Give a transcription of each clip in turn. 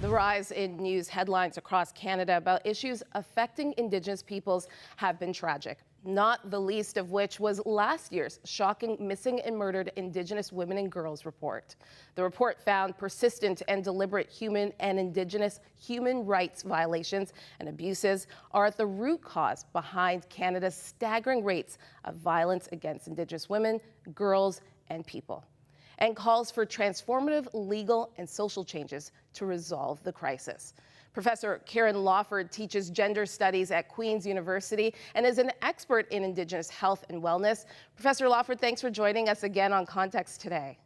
The rise in news headlines across Canada about issues affecting Indigenous peoples have been tragic, not the least of which was last year's shocking missing and murdered Indigenous women and girls report. The report found persistent and deliberate human and Indigenous human rights violations and abuses are at the root cause behind Canada's staggering rates of violence against Indigenous women, girls, and people, and calls for transformative legal and social changes to resolve the crisis. Professor Karen Lawford teaches gender studies at Queen's University and is an expert in Indigenous health and wellness. Professor Lawford, thanks for joining us again on Context today.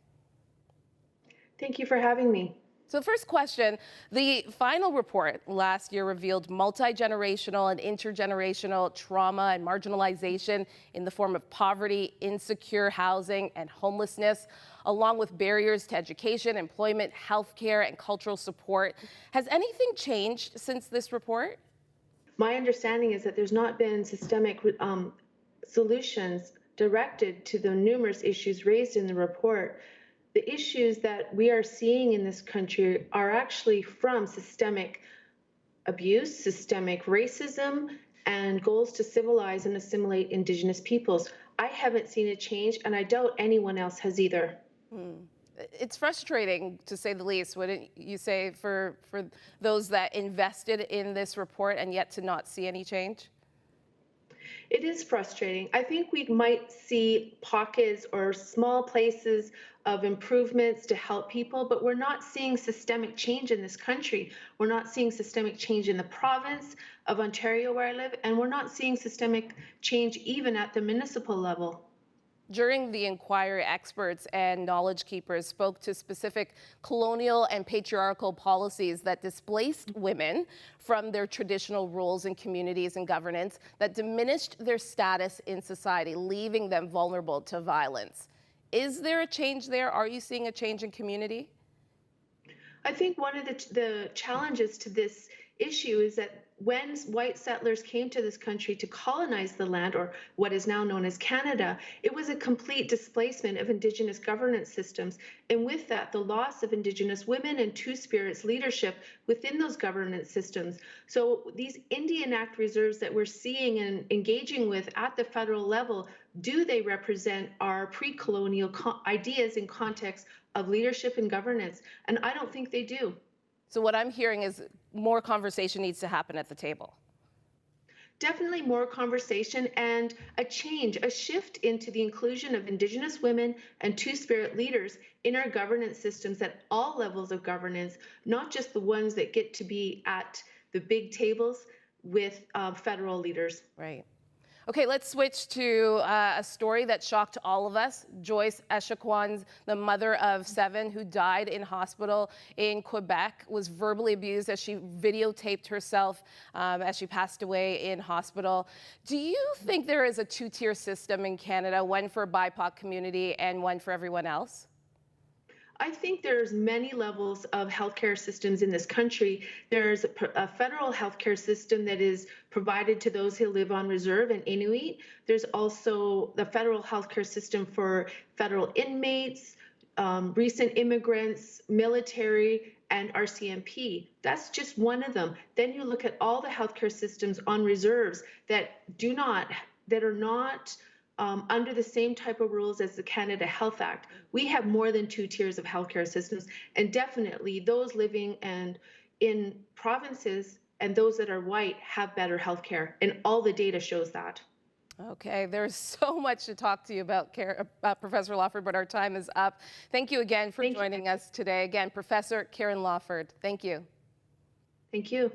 Thank you for having me. So first question, the final report last year revealed multi-generational and intergenerational trauma and marginalization in the form of poverty, insecure housing, and homelessness, along with barriers to education, employment, healthcare, and cultural support. Has anything changed since this report? My understanding is that there's not been systemic solutions directed to the numerous issues raised in the report. The issues that we are seeing in this country are actually from systemic abuse, systemic racism, and goals to civilize and assimilate Indigenous peoples. I haven't seen a change, and I doubt anyone else has either. It's frustrating, to say the least, wouldn't you say, for those that invested in this report and yet to not see any change? It is frustrating. I think we might see pockets or small places of improvements to help people, but we're not seeing systemic change in this country. We're not seeing systemic change in the province of Ontario where I live, and we're not seeing systemic change even at the municipal level. During the inquiry, experts and knowledge keepers spoke to specific colonial and patriarchal policies that displaced women from their traditional roles in communities and governance, that diminished their status in society, leaving them vulnerable to violence. Is there a change there? Are you seeing a change in community? I think one of the challenges to this issue is that when white settlers came to this country to colonize the land, or what is now known as Canada, it was a complete displacement of Indigenous governance systems. And with that, the loss of Indigenous women and Two-Spirits leadership within those governance systems. So these Indian Act reserves that we're seeing and engaging with at the federal level, do they represent our pre-colonial ideas in context of leadership and governance? And I don't think they do. So what I'm hearing is more conversation needs to happen at the table. Definitely more conversation and a change, a shift into the inclusion of Indigenous women and Two-Spirit leaders in our governance systems at all levels of governance, not just the ones that get to be at the big tables with federal leaders. Right. Okay, let's switch to a story that shocked all of us. Joyce Echaquan, the mother of 7 who died in hospital in Quebec, was verbally abused as she videotaped herself as she passed away in hospital. Do you think there is a two-tier system in Canada, one for BIPOC community and one for everyone else? I think there's many levels of healthcare systems in this country. There's a federal healthcare system that is provided to those who live on reserve and Inuit. There's also the federal healthcare system for federal inmates, recent immigrants, military, and RCMP. That's just one of them. Then you look at all the healthcare systems on reserves that are not under the same type of rules as the Canada Health Act. We have more than 2 tiers of healthcare systems, and definitely those living and in provinces and those that are white have better healthcare, and all the data shows that. Okay, there's so much to talk to you about, Professor Lawford, but our time is up. Thank you again for joining us today. Again, Professor Karen Lawford, thank you. Thank you.